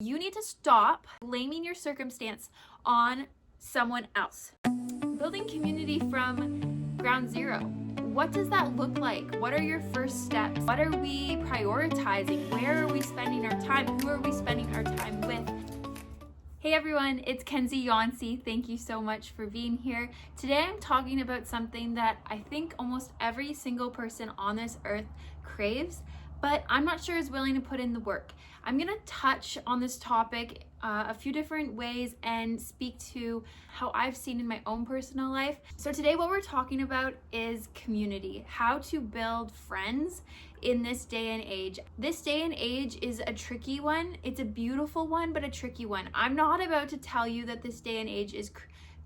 You need to stop blaming your circumstance on someone else. Building community from ground zero. What does that look like? What are your first steps? What are we prioritizing? Where are we spending our time? Who are we spending our time with? Hey everyone, it's Kenzie Yancey. Thank you so much for being here. Today I'm talking about something that I think almost every single person on this earth craves, but I'm not sure is willing to put in the work. I'm going to touch on this topic a few different ways and speak to how I've seen in my own personal life. So today what we're talking about is community, how to build friends in this day and age. This day and age is a tricky one. It's a beautiful one, but a tricky one. I'm not about to tell you that this day and age is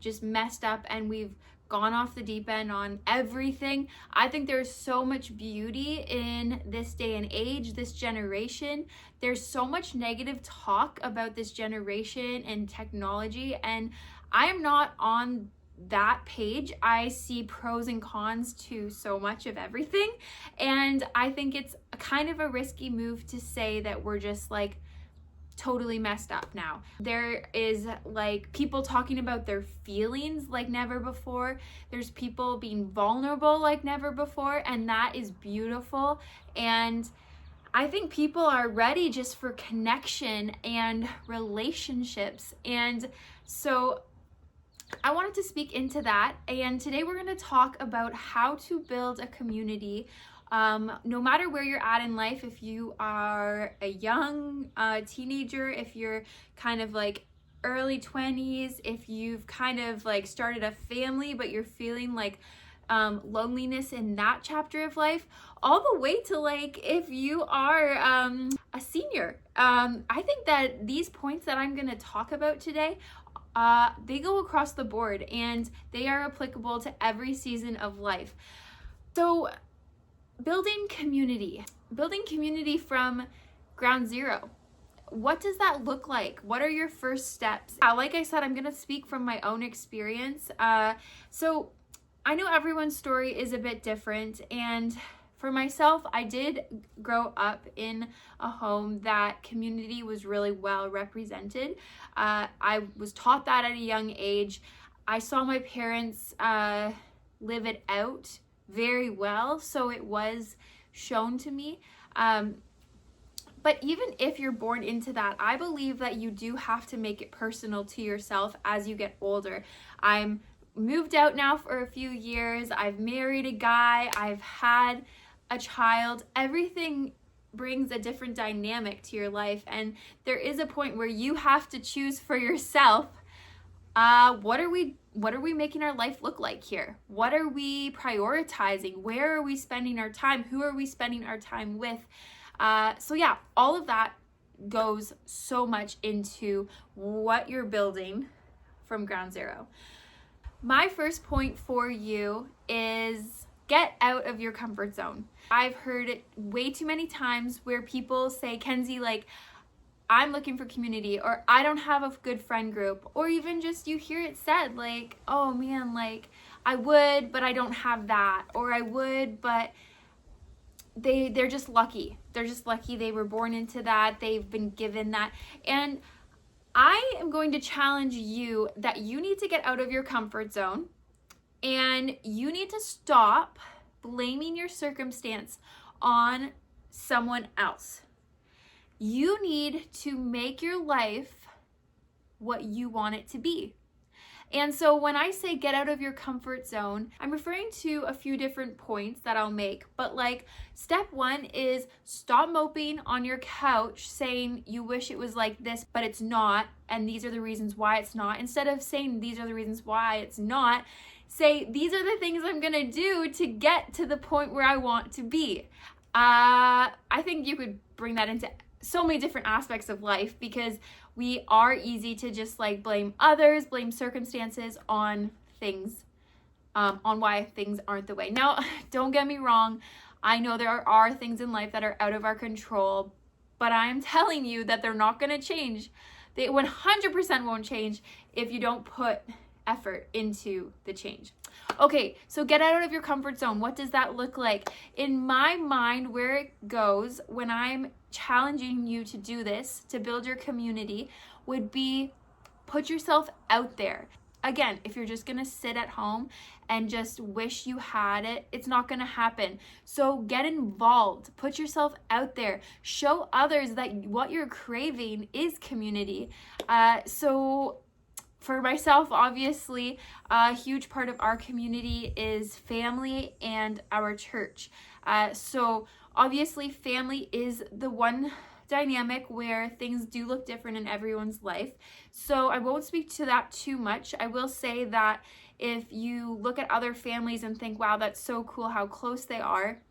just messed up and we've gone off the deep end on everything. I think there's so much beauty in this day and age, this generation. There's so much negative talk about this generation and technology, and I am not on that page. I see pros and cons to so much of everything, and I think it's kind of a risky move to say that we're just like totally messed up now. There is like people talking about their feelings like never before. There's people being vulnerable like never before, and that is beautiful. And I think people are ready just for connection and relationships. And so I wanted to speak into that. And today we're going to talk about how to build a community. No matter where you're at in life, if you are a young teenager, if you're kind of like early 20s, if you've kind of like started a family, but you're feeling like loneliness in that chapter of life, all the way to like if you are a senior. I think that these points that I'm going to talk about today, they go across the board and they are applicable to every season of life. So building community from ground zero. What does that look like? What are your first steps? Like I said, I'm going to speak from my own experience. So I know everyone's story is a bit different. And for myself, I did grow up in a home that community was really well represented. I was taught that at a young age. I saw my parents live it out very well, so it was shown to me. But even if you're born into that, I believe that you do have to make it personal to yourself as you get older. I'm moved out now for a few years. I've married a guy. I've had a child. Everything brings a different dynamic to your life, and there is a point where you have to choose for yourself. What are we making our life look like here? What are we prioritizing? Where are we spending our time? Who are we spending our time with? So yeah, all of that goes so much into what you're building from ground zero. My first point for you is get out of your comfort zone. I've heard it way too many times where people say, Kenzie, like, I'm looking for community, or I don't have a good friend group, or even just you hear it said like, oh man, like I would, but I don't have that, or I would, but they're just lucky. They're just lucky they were born into that. They've been given that. And I am going to challenge you that you need to get out of your comfort zone and you need to stop blaming your circumstance on someone else. You need to make your life what you want it to be. And so when I say get out of your comfort zone, I'm referring to a few different points that I'll make. But like step one is stop moping on your couch saying you wish it was like this, but it's not. And these are the reasons why it's not. Instead of saying these are the reasons why it's not, say these are the things I'm going to do to get to the point where I want to be. I think you could bring that into so many different aspects of life, because we are easy to just like blame others, blame circumstances on things, on why things aren't the way. Now, don't get me wrong. I know there are things in life that are out of our control, but I'm telling you that they're not going to change. They 100% won't change if you don't put effort into the change. Okay, so get out of your comfort zone. What does that look like? In my mind, where it goes when I'm challenging you to do this, to build your community, would be put yourself out there. Again, if you're just gonna sit at home and just wish you had it, it's not gonna happen. So get involved, put yourself out there, show others that what you're craving is community. So for myself, obviously, a huge part of our community is family and our church. So obviously, family is the one dynamic where things do look different in everyone's life. So I won't speak to that too much. I will say that if you look at other families and think, wow, that's so cool how close they are,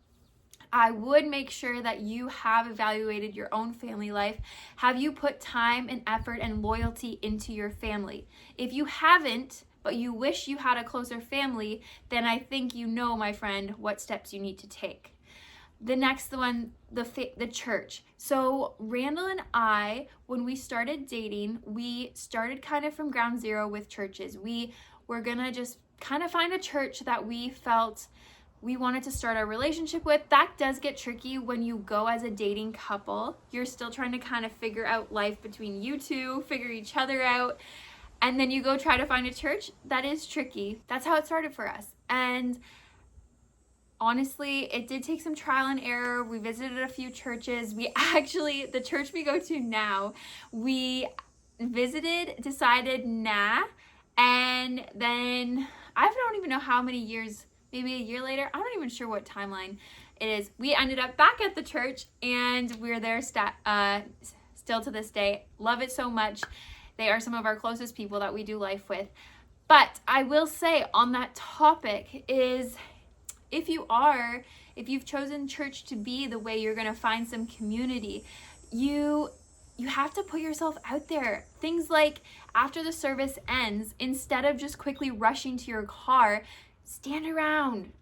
I would make sure that you have evaluated your own family life. Have you put time and effort and loyalty into your family? If you haven't, but you wish you had a closer family, then I think you know, my friend, what steps you need to take. The next one, the church. So Randall and I, when we started dating, we started kind of from ground zero with churches. We were gonna just kind of find a church that we felt we wanted to start our relationship with. That does get tricky when you go as a dating couple. You're still trying to kind of figure out life between you two, figure each other out, and then you go try to find a church. That is tricky. That's how it started for us. And honestly, it did take some trial and error. We visited a few churches. The church we go to now, we visited, decided nah, and then I don't even know how many years, maybe a year later, I'm not even sure what timeline it is, we ended up back at the church, and we're there still to this day. Love it so much. They are some of our closest people that we do life with. But I will say on that topic is, if you've chosen church to be the way you're gonna find some community, you have to put yourself out there. Things like after the service ends, instead of just quickly rushing to your car, stand around.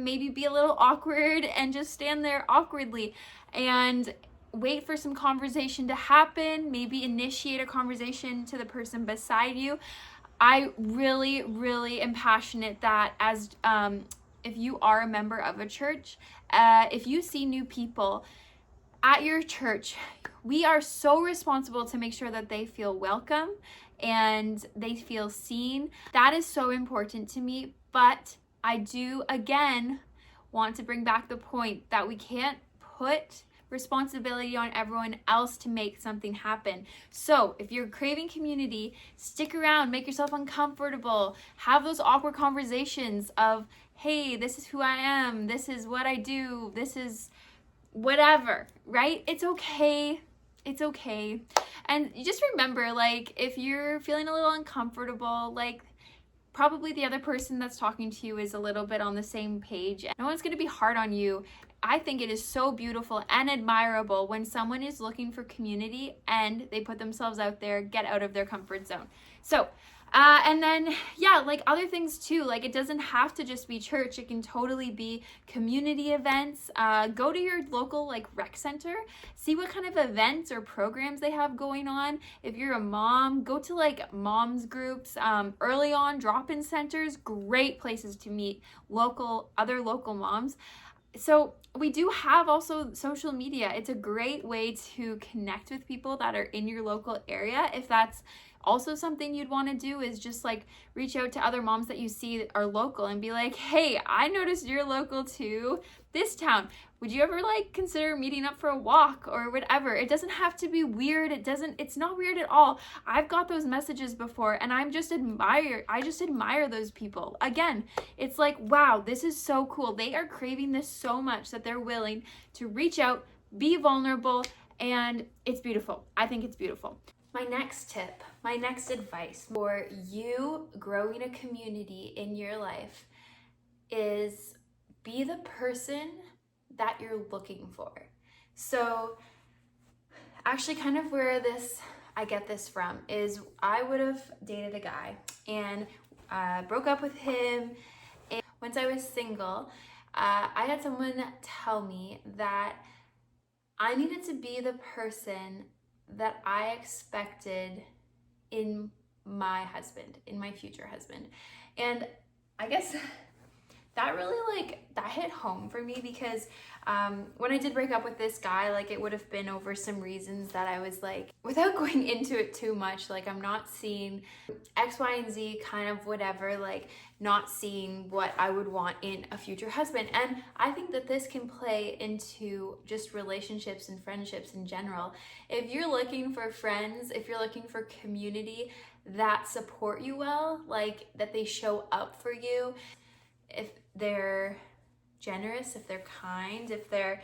Maybe be a little awkward and just stand there awkwardly and wait for some conversation to happen. Maybe initiate a conversation to the person beside you. I really, really am passionate that as if you are a member of a church, if you see new people at your church, we are so responsible to make sure that they feel welcome and they feel seen. That is so important to me. But I do, again, want to bring back the point that we can't put responsibility on everyone else to make something happen. So if you're craving community, stick around, make yourself uncomfortable, have those awkward conversations of, hey, this is who I am, this is what I do, this is whatever, right? It's okay. It's okay. And you just remember, like, if you're feeling a little uncomfortable, like, probably the other person that's talking to you is a little bit on the same page. No one's going to be hard on you. I think it is so beautiful and admirable when someone is looking for community and they put themselves out there, get out of their comfort zone. So, and then, yeah, like other things too, like it doesn't have to just be church. It can totally be community events. Go to your local like rec center, see what kind of events or programs they have going on. If you're a mom, go to like moms groups, early on drop-in centers, great places to meet other local moms. So we do have also social media. It's a great way to connect with people that are in your local area. If that's also something you'd want to do, is just like reach out to other moms that you see are local and be like, hey, I noticed you're local to this town. Would you ever like consider meeting up for a walk or whatever? It doesn't have to be weird. It's not weird at all. I've got those messages before and I just admire those people. Again, it's like, wow, this is so cool. They are craving this so much that they're willing to reach out, be vulnerable, and it's beautiful. I think it's beautiful. My next tip, my next advice for you growing a community in your life is be the person that you're looking for. So actually kind of where I get this from is I would have dated a guy and broke up with him. And once I was single, I had someone tell me that I needed to be the person that I expected in my husband, in my future husband. And I guess that really that hit home for me, because when I did break up with this guy, it would have been over some reasons that I was without going into it too much, I'm not seeing X, Y, and Z, kind of whatever, not seeing what I would want in a future husband. And I think that this can play into just relationships and friendships in general. If you're looking for friends, if you're looking for community that support you well, that they show up for you, if they're generous, if they're kind, if they're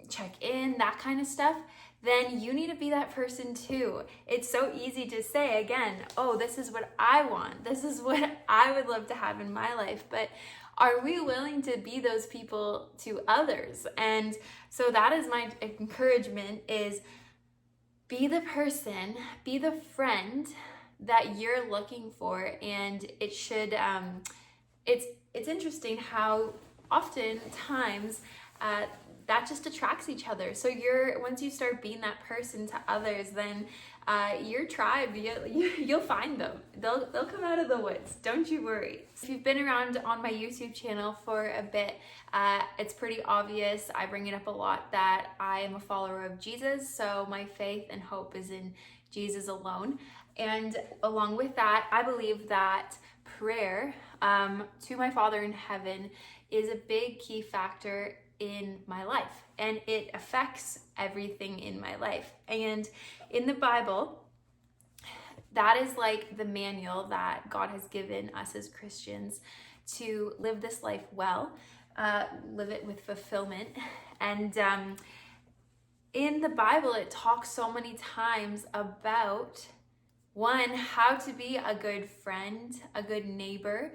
check in, that kind of stuff, then you need to be that person too. It's so easy to say, again, oh, this is what I want, this is what I would love to have in my life, but are we willing to be those people to others? And so that is my encouragement, is be the person, be the friend that you're looking for. And it should it's interesting how oftentimes that just attracts each other. So once you start being that person to others, then your tribe, you'll find them. They'll come out of the woods. Don't you worry. If you've been around on my YouTube channel for a bit, it's pretty obvious. I bring it up a lot that I am a follower of Jesus. So my faith and hope is in Jesus alone. And along with that, I believe that prayer to my Father in heaven is a big key factor in my life, and it affects everything in my life. And in the Bible, that is the manual that God has given us as Christians to live this life well, live it with fulfillment. And in the Bible, it talks so many times about, one, how to be a good friend, a good neighbor,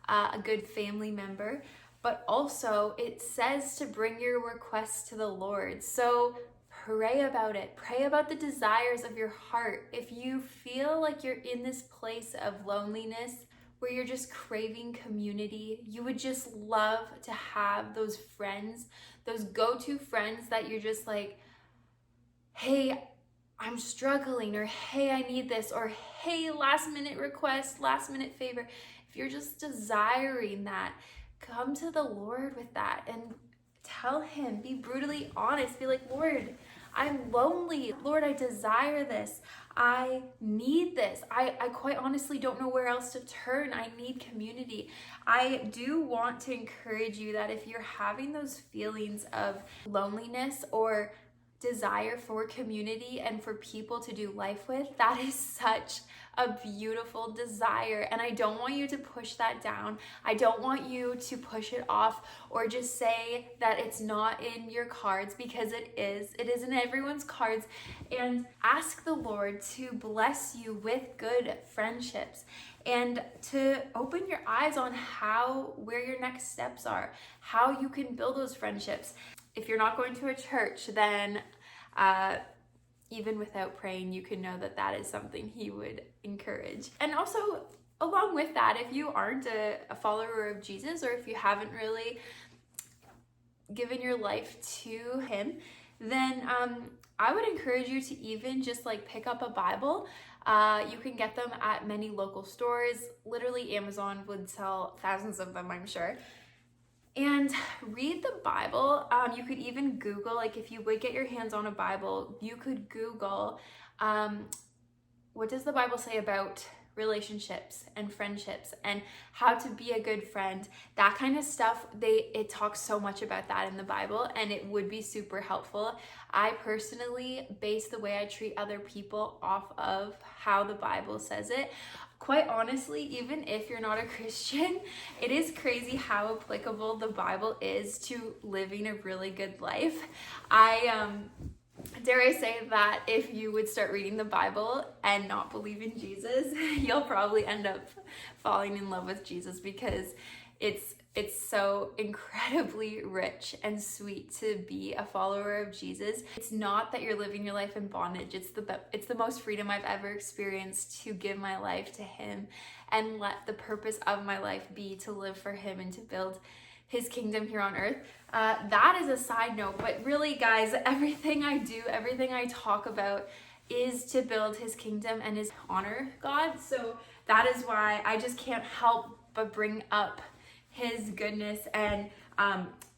a good family member, but also it says to bring your requests to the Lord. So pray about it. Pray about the desires of your heart. If you feel like you're in this place of loneliness where you're just craving community, you would just love to have those friends, those go-to friends that you're just hey, I'm struggling, or hey, I need this, or hey, last minute request, last minute favor. If you're just desiring that, come to the Lord with that and tell him, be brutally honest, be Lord, I'm lonely. Lord, I desire this. I need this. I quite honestly don't know where else to turn. I need community. I do want to encourage you that if you're having those feelings of loneliness or desire for community and for people to do life with, that is such a beautiful desire. And I don't want you to push that down. I don't want you to push it off or just say that it's not in your cards, because it is. It is in everyone's cards. And ask the Lord to bless you with good friendships and to open your eyes on where your next steps are, how you can build those friendships. If you're not going to a church, then even without praying, you can know that that is something he would encourage. And also, along with that, if you aren't a follower of Jesus, or if you haven't really given your life to him, then I would encourage you to even just pick up a Bible. You can get them at many local stores. Literally, Amazon would sell thousands of them, I'm sure. And read the Bible. You could even Google, if you would get your hands on a Bible, you could Google, what does the Bible say about relationships and friendships and how to be a good friend, that kind of stuff. It talks so much about that in the Bible, and it would be super helpful. I personally base the way I treat other people off of how the Bible says it. Quite honestly, even if you're not a Christian, it is crazy how applicable the Bible is to living a really good life. Dare I say that if you would start reading the Bible and not believe in Jesus, you'll probably end up falling in love with Jesus, because it's so incredibly rich and sweet to be a follower of Jesus. It's not that you're living your life in bondage. It's the most freedom I've ever experienced, to give my life to him and let the purpose of my life be to live for him and to build his kingdom here on earth. That is a side note, but really, guys, everything I do, everything I talk about is to build his kingdom and his honor God. So that is why I just can't help but bring up his goodness. And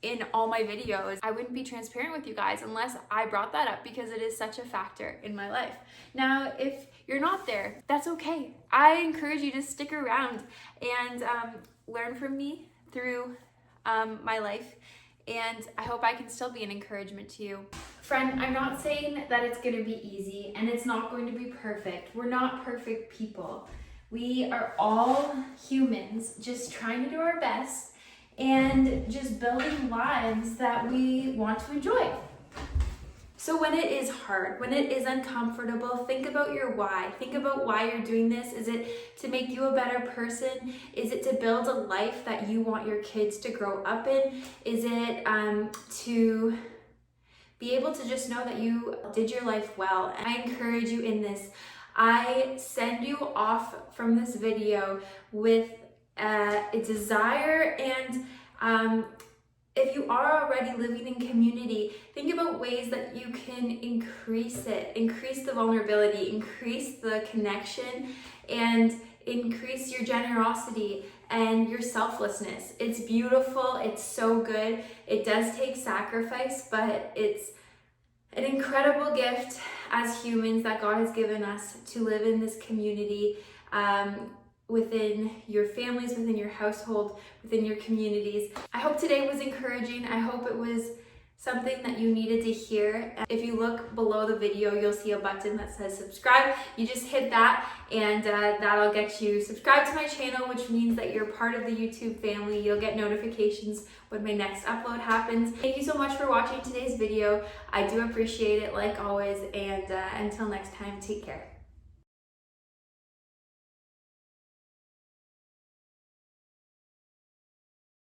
in all my videos, I wouldn't be transparent with you guys unless I brought that up, because it is such a factor in my life. Now, if you're not there, that's okay. I encourage you to stick around and learn from me through my life. And I hope I can still be an encouragement to you. Friend, I'm not saying that it's going to be easy and it's not going to be perfect. We're not perfect people. We are all humans just trying to do our best and just building lives that we want to enjoy. So when it is hard, when it is uncomfortable, think about your why. Think about why you're doing this. Is it to make you a better person? Is it to build a life that you want your kids to grow up in? Is it to be able to just know that you did your life well? And I encourage you in this. I send you off from this video with a desire, and if you are already living in community, think about ways that you can increase it, increase the vulnerability, increase the connection, and increase your generosity and your selflessness. It's beautiful, it's so good. It does take sacrifice, but it's an incredible gift as humans that God has given us to live in this community, within your families, within your household, within your communities. I hope today was encouraging. I hope it was something that you needed to hear. If you look below the video, you'll see a button that says subscribe. You just hit that, and that'll get you subscribed to my channel, which means that you're part of the YouTube family. You'll get notifications when my next upload happens. Thank you so much for watching today's video. I do appreciate it, like always, and until next time, take care.